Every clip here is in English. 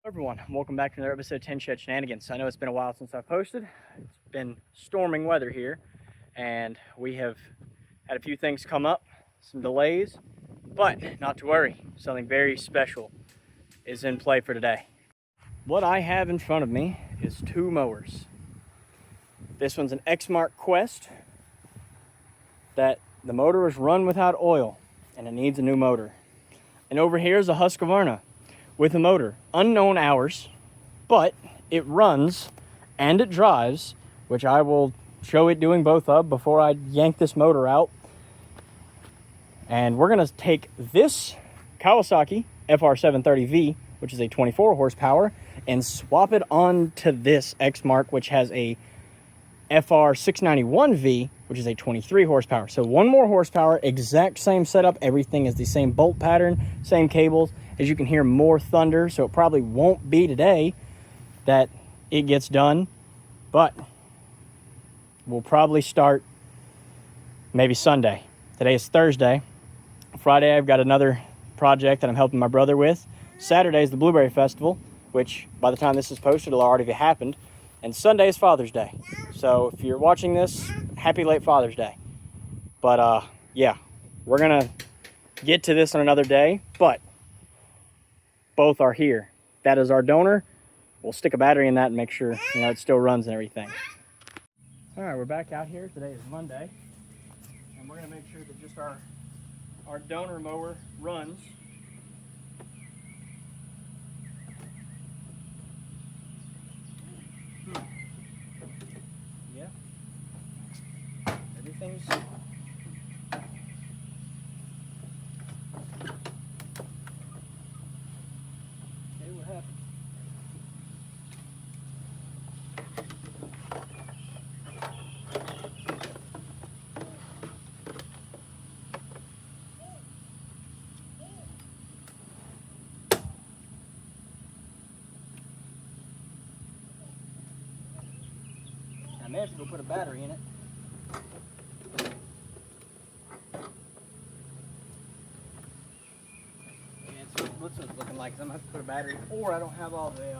Everyone, welcome back to another episode of 10 Shed Shenanigans. I know it's been a while since I've posted. It's been storming weather here, and we have had a few things come up, some delays, but not to worry. Something very special is in play for today. What I have in front of me is two mowers. This one's an Exmark Quest that the motor was run without oil, and it needs a new motor. And over here is a Husqvarna with a motor, unknown hours, but it runs and it drives, which I will show it doing both of before I yank this motor out. And we're gonna take this Kawasaki FR730V, which is a 24 horsepower, and swap it onto this Exmark, which has a FR691V, which is a 23 horsepower. So one more horsepower, exact same setup, everything is the same bolt pattern, same cables. As you can hear, more thunder, so it probably won't be today that it gets done, but we'll probably start maybe Sunday. Today is Thursday. Friday, I've got another project that I'm helping my brother with. Saturday is the Blueberry Festival, which by the time this is posted, it'll already have happened. And Sunday is Father's Day. So if you're watching this, happy late Father's Day. But yeah, we're gonna get to this on another day, but both are here. That is our donor. We'll stick a battery in that and make sure it still runs and everything. All right, we're back out here. Today is Monday, and we're gonna make sure that just our donor mower runs. Yeah, everything's I may have to go put a battery in it. Yeah, that's what it's looking like. I'm going to have to put a battery, or I don't have all the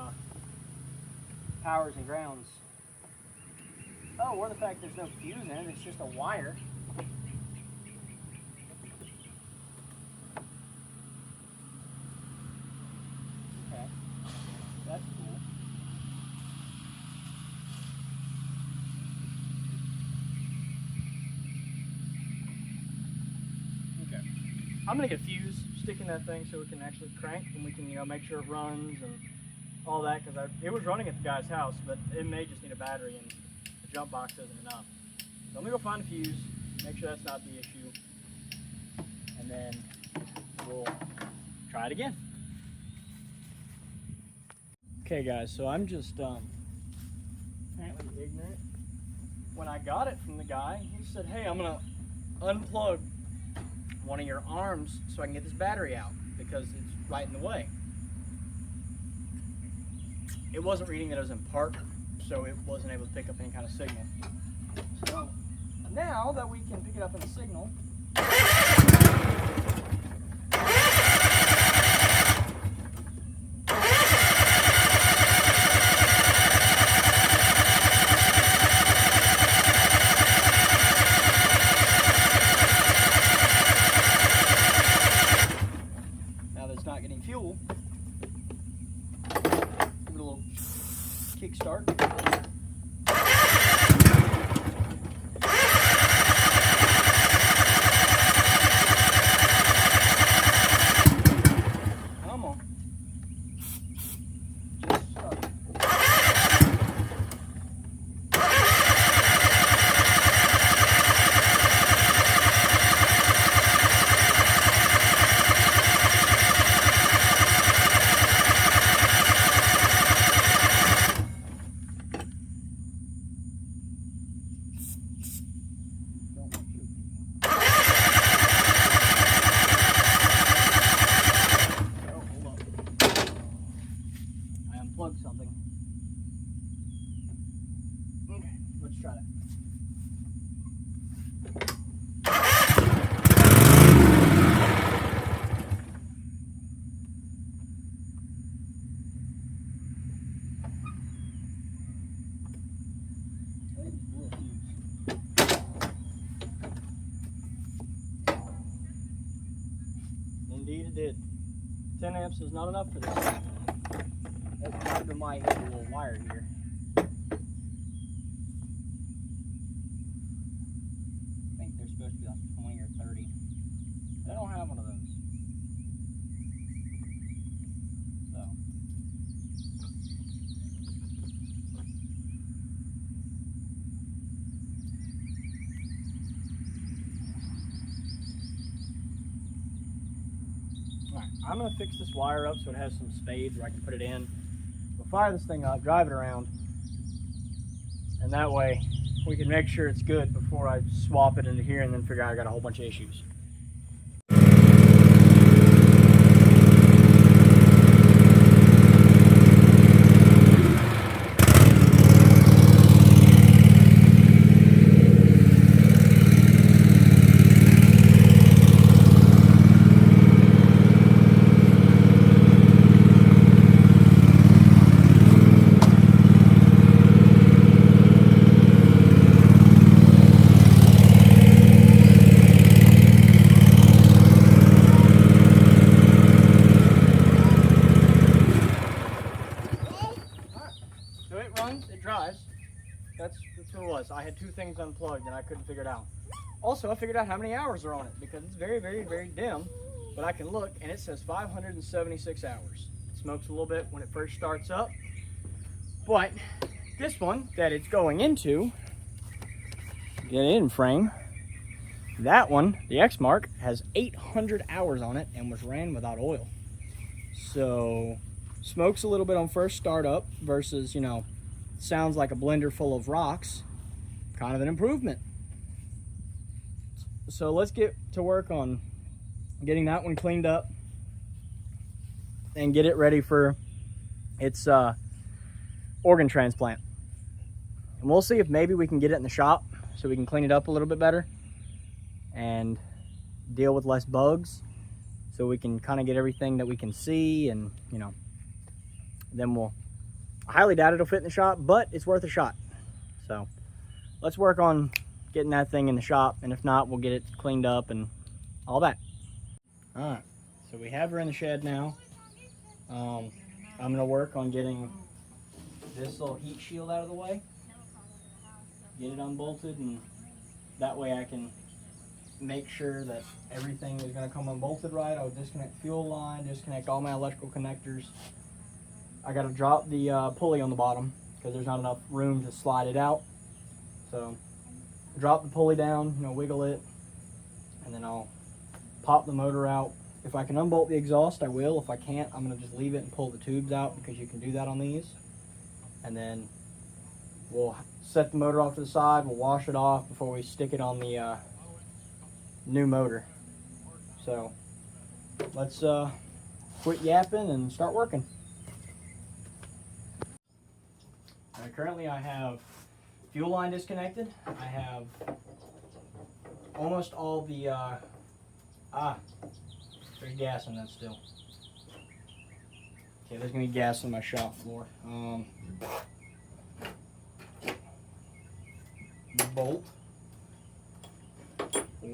powers and grounds. Oh, or the fact there's no fuse in it, it's just a wire. Okay, that's cool. I'm gonna get a fuse, stick in that thing so it can actually crank, and we can make sure it runs and all that, because it was running at the guy's house, but it may just need a battery and the jump box isn't enough. So I'm gonna go find a fuse, make sure that's not the issue, and then we'll try it again. Okay guys, so I'm just apparently ignorant. When I got it from the guy, he said, hey, I'm gonna unplug one of your arms so I can get this battery out because it's right in the way. It wasn't reading that it was in park, so it wasn't able to pick up any kind of signal. So now that we can pick it up in the signal, not getting fuel, give it a little kick start. Come on. Just start. did. 10 amps is not enough for this. That probably might hit a little wire here. I think they're supposed to be like 20 or 30. They don't have one of those. So. Alright, I'm going to fix this wire up so it has some spades where I can put it in. We'll fire this thing up, drive it around, and that way we can make sure it's good before I swap it into here and then figure out I got a whole bunch of issues. So it runs, it drives. That's what it was. I had two things unplugged and I couldn't figure it out. Also, I figured out how many hours are on it because it's very, very, very dim. But I can look and it says 576 hours. It smokes a little bit when it first starts up. But this one that it's going into, get it in frame, that one, the Exmark, has 800 hours on it and was ran without oil. So smokes a little bit on first startup versus, you know, sounds like a blender full of rocks. Kind of an improvement. So let's get to work on getting that one cleaned up and get it ready for its organ transplant. And we'll see if maybe we can get it in the shop so we can clean it up a little bit better and deal with less bugs, so we can kind of get everything that we can see, and you know, then I highly doubt it'll fit in the shop, but it's worth a shot. So let's work on getting that thing in the shop, and if not, we'll get it cleaned up and all that. All right, so we have her in the shed now. I'm gonna work on getting this little heat shield out of the way, get it unbolted, and that way I can make sure that everything is going to come unbolted right. I'll disconnect fuel line, disconnect all my electrical connectors. I got to drop the pulley on the bottom because there's not enough room to slide it out. So drop the pulley down, you know, wiggle it, and then I'll pop the motor out. If I can unbolt the exhaust, I will. If I can't, I'm going to just leave it and pull the tubes out because you can do that on these. And then we'll set the motor off to the side. We'll wash it off before we stick it on the new motor. So let's quit yapping and start working. Currently I have fuel line disconnected. I have almost all the there's gas in that still. Okay, there's gonna be gas on my shop floor. Bolt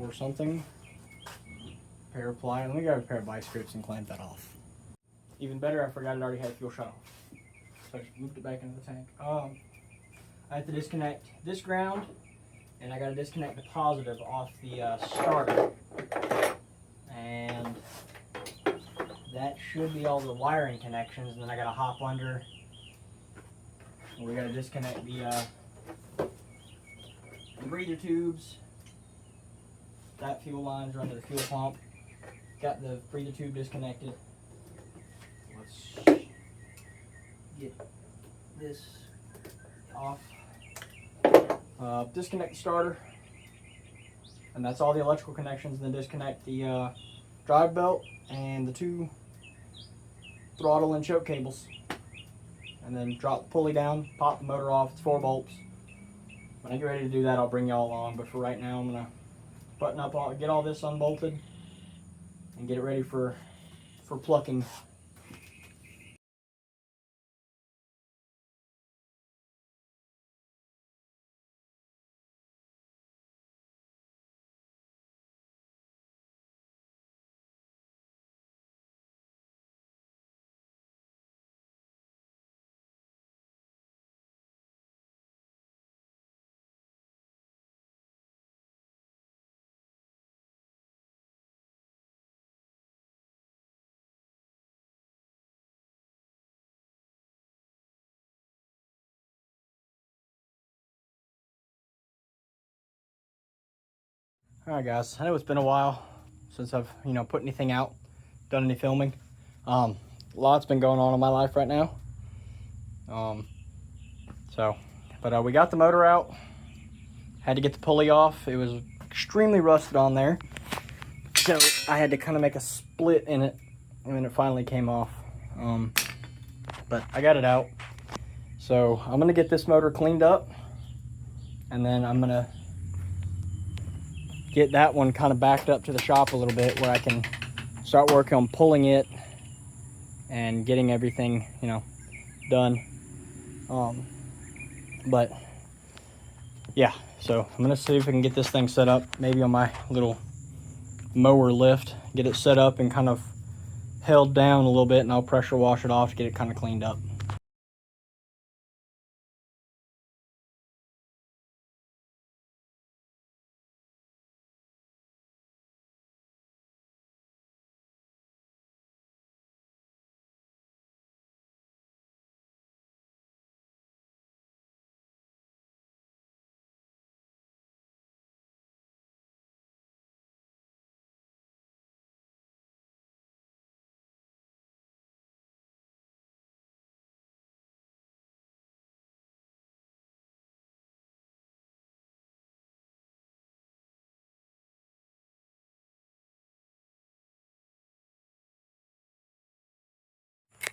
or something. Pair of pliers. Let me grab a pair of vice grips and clamp that off. Even better, I forgot it already had fuel shut off, so I just moved it back into the tank. I have to disconnect this ground, and I got to disconnect the positive off the starter, and that should be all the wiring connections. And then I got to hop under. We got to disconnect the breather tubes. That fuel line's run to the fuel pump. Got the breather tube disconnected. Let's get this off. Disconnect the starter, and that's all the electrical connections. Then disconnect the drive belt and the two throttle and choke cables, and then drop the pulley down, pop the motor off. It's 4 bolts. When I get ready to do that, I'll bring y'all along, but for right now I'm gonna button up get all this unbolted and get it ready for plucking. All right, guys. I know it's been a while since I've, put anything out, done any filming. A lot's been going on in my life right now. But we got the motor out. Had to get the pulley off. It was extremely rusted on there. So I had to kind of make a split in it, and then it finally came off. But I got it out. So I'm gonna get this motor cleaned up, and then I'm gonna get that one kind of backed up to the shop a little bit where I can start working on pulling it and getting everything, done. But yeah, so I'm gonna see if I can get this thing set up, maybe on my little mower lift, get it set up and kind of held down a little bit, and I'll pressure wash it off to get it kind of cleaned up.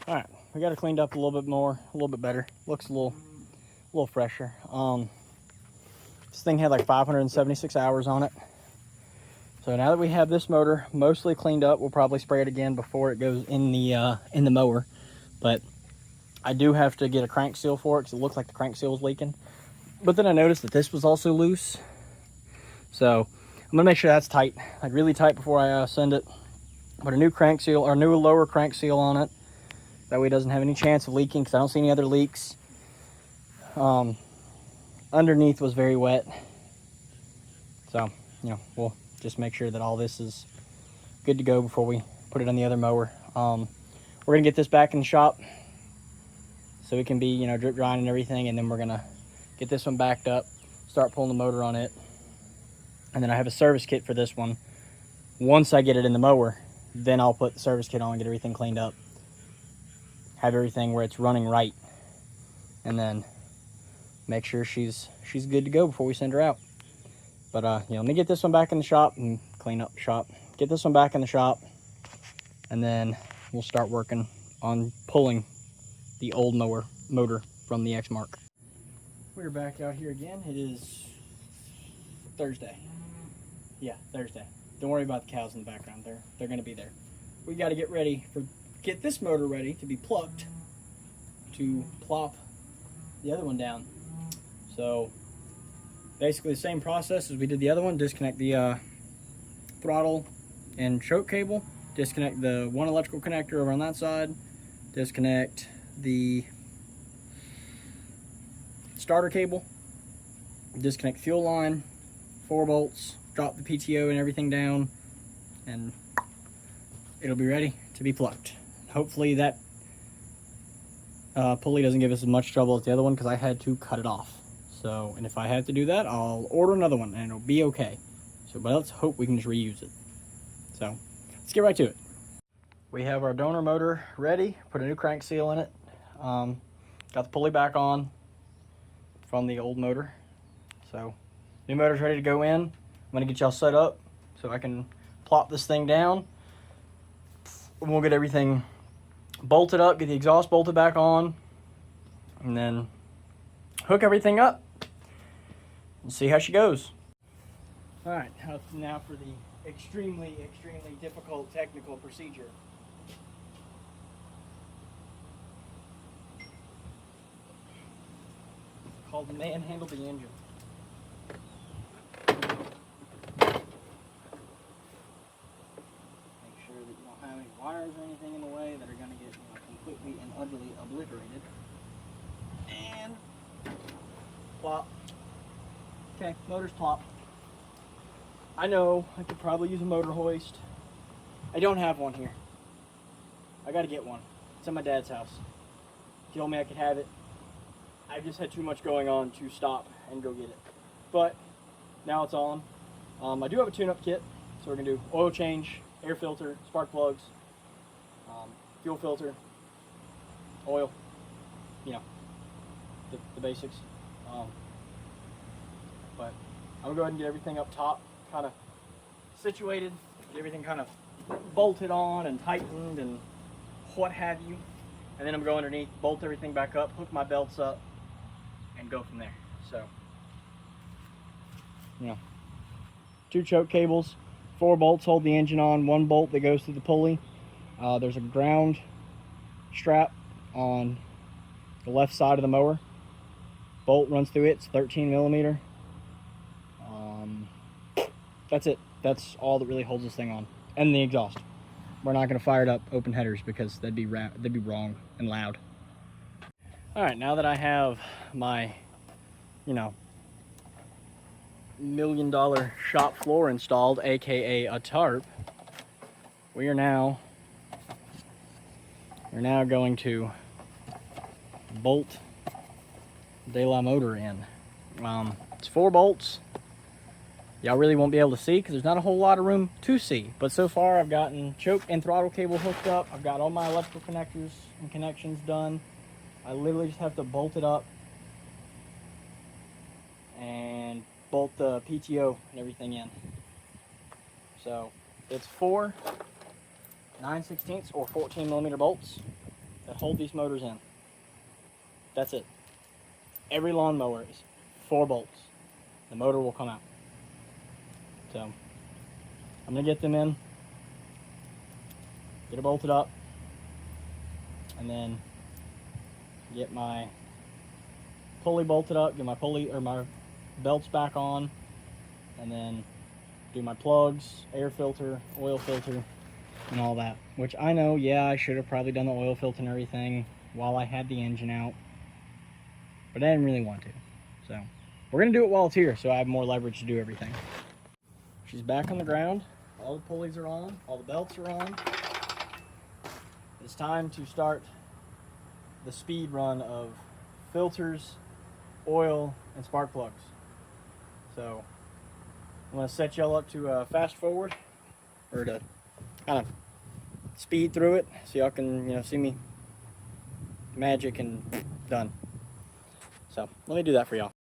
All right, we got it cleaned up a little bit more, a little bit better. Looks a little fresher. This thing had like 576 hours on it. So now that we have this motor mostly cleaned up, we'll probably spray it again before it goes in the mower. But I do have to get a crank seal for it because it looked like the crank seal was leaking. But then I noticed that this was also loose. So I'm gonna make sure that's tight, like really tight, before I send it. Put a new crank seal, or new lower crank seal on it. That way it doesn't have any chance of leaking, because I don't see any other leaks. Underneath was very wet. So, we'll just make sure that all this is good to go before we put it on the other mower. We're gonna get this back in the shop so it can be, drip drying and everything, and then we're gonna get this one backed up, start pulling the motor on it. And then I have a service kit for this one. Once I get it in the mower, then I'll put the service kit on and get everything cleaned up. Have everything where it's running right, and then make sure she's good to go before we send her out. But let me get this one back in the shop and clean up the shop. Get this one back in the shop, and then we'll start working on pulling the old motor from the Exmark. We're back out here again. It is Thursday. Yeah, Thursday. Don't worry about the cows in the background. They're going to be there. We got to get this motor ready to be plucked to plop the other one down. So basically the same process as we did the other one. Disconnect the throttle and choke cable, disconnect the one electrical connector over on that side, disconnect the starter cable, disconnect the fuel line, 4 bolts, drop the PTO and everything down, and it'll be ready to be plucked. Hopefully that pulley doesn't give us as much trouble as the other one, because I had to cut it off. So, and if I have to do that, I'll order another one and it'll be okay. So, but let's hope we can just reuse it. So, let's get right to it. We have our donor motor ready. Put a new crank seal in it. Got the pulley back on from the old motor. So, new motor's ready to go in. I'm gonna get y'all set up so I can plop this thing down. We'll get everything bolted up, get the exhaust bolted back on, and then hook everything up and see how she goes. All right, now for the extremely difficult technical procedure. Called manhandle the engine. Wires or anything in the way that are going to get completely and utterly obliterated. And plop. Okay, motor's plop. I know I could probably use a motor hoist. I don't have one here. I got to get one. It's at my dad's house. He told me I could have it. I just had too much going on to stop and go get it. But now it's on. I do have a tune-up kit, so we're gonna do oil change, air filter, spark plugs, fuel filter, oil, you know, the basics. But I'm gonna go ahead and get everything up top kind of situated, get everything kind of bolted on and tightened and what have you. And then I'm going to go underneath, bolt everything back up, hook my belts up, and go from there. So, you know, 2 choke cables, 4 bolts hold the engine on, 1 bolt that goes through the pulley. There's a ground strap on the left side of the mower. Bolt runs through it, it's 13 millimeter. That's it. That's all that really holds this thing on. And the exhaust. We're not going to fire it up open headers because that'd be wrong and loud. All right, now that I have my, you know, $1 million shop floor installed, aka a tarp, we're now going to bolt De La motor in. It's 4 bolts. Y'all really won't be able to see because there's not a whole lot of room to see. But so far I've gotten choke and throttle cable hooked up. I've got all my electrical connectors and connections done. I literally just have to bolt it up and bolt the PTO and everything in. So it's 4 9/16 or 14 millimeter bolts that hold these motors in. That's it. Every lawnmower is 4 bolts. The motor will come out. So I'm gonna get them in, get it bolted up, and then get my pulley bolted up, get my pulley or my belts back on, and then do my plugs, air filter, oil filter, and all that. Which I know, yeah, I should have probably done the oil filter and everything while I had the engine out, but I didn't really want to. So we're gonna do it while it's here, so I have more leverage to do everything. She's back on the ground. All the pulleys are on. All the belts are on. It's time to start the speed run of filters, oil, and spark plugs. So I'm going to set y'all up to fast forward, or to kind of speed through it so y'all can, you know, see me magic and done. So let me do that for y'all.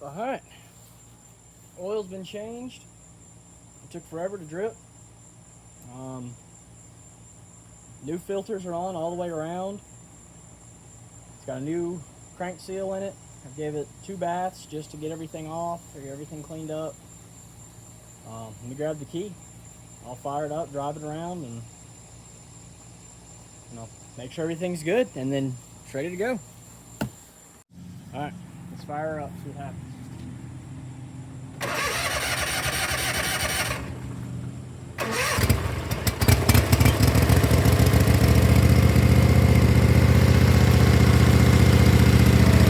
All right, oil's been changed. It took forever to drip. New filters are on all the way around. It's got a new crank seal in it. I gave it 2 baths just to get everything off, to get everything cleaned up. Let me grab the key. I'll fire it up, drive it around, and, you know, make sure everything's good, and then it's ready to go. All right, let's fire her up, see what happens.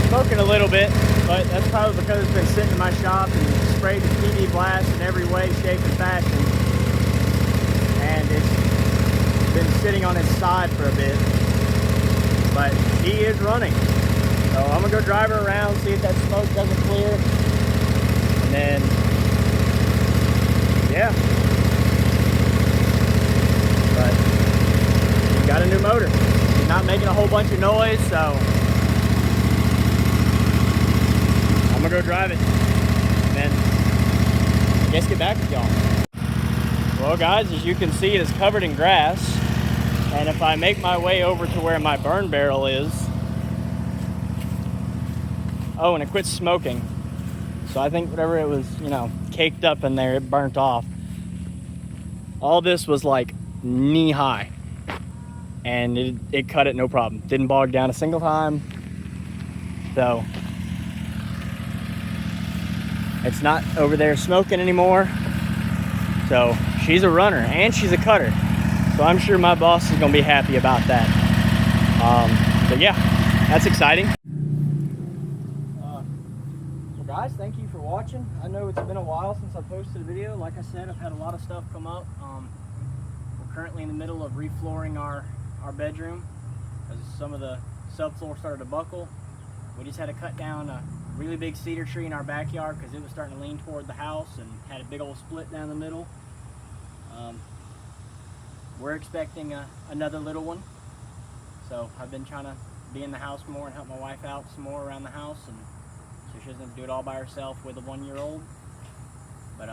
Smoking a little bit, but that's probably because it's been sitting in my shop and sprayed with TV blast in every way, shape, and fashion. And it's been sitting on its side for a bit. But he is running. So I'm gonna go drive her around, see if that smoke doesn't clear. And then, yeah. But she's got a new motor. She's not making a whole bunch of noise, so I'm gonna go drive it, and then I guess get back with y'all. Well guys, as you can see, it is covered in grass. And if I make my way over to where my burn barrel is, oh, and it quit smoking. So I think whatever it was, you know, caked up in there, it burnt off. All this was like knee high, and it cut it no problem. Didn't bog down a single time. So it's not over there smoking anymore. So she's a runner and she's a cutter. So I'm sure my boss is gonna be happy about that. So yeah, that's exciting. Well guys, thank you for watching. I know it's been a while since I posted a video. Like I said, I've had a lot of stuff come up. We're currently in the middle of reflooring our bedroom as some of the subfloor started to buckle. We just had to cut down a really big cedar tree in our backyard because it was starting to lean toward the house and had a big old split down the middle. We're expecting another little one, so I've been trying to be in the house more and help my wife out some more around the house, and so she doesn't do it all by herself with a 1-year-old. But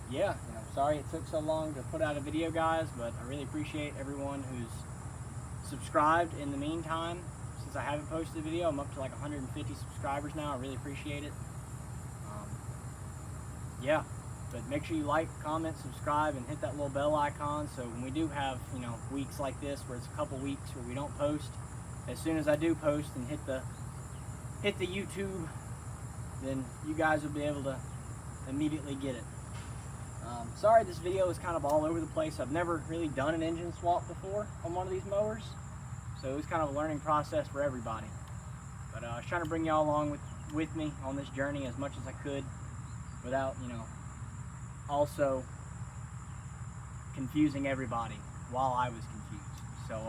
yeah, you know, sorry it took so long to put out a video, guys, but I really appreciate everyone who's subscribed in the meantime. Since I haven't posted a video, I'm up to like 150 subscribers now. I really appreciate it. Yeah, but make sure you like, comment, subscribe, and hit that little bell icon, so when we do have, you know, weeks like this where it's a couple weeks where we don't post, as soon as I do post and hit the YouTube, then you guys will be able to immediately get it. Sorry this video is kind of all over the place. I've never really done an engine swap before on one of these mowers, so it was kind of a learning process for everybody. But I was trying to bring y'all along with me on this journey as much as I could without, you know, also confusing everybody while I was confused. So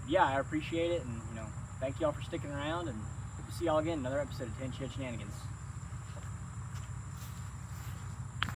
yeah, I appreciate it, and you know, thank y'all for sticking around, and hope to see y'all again in another episode of 10 Shit Shenanigans.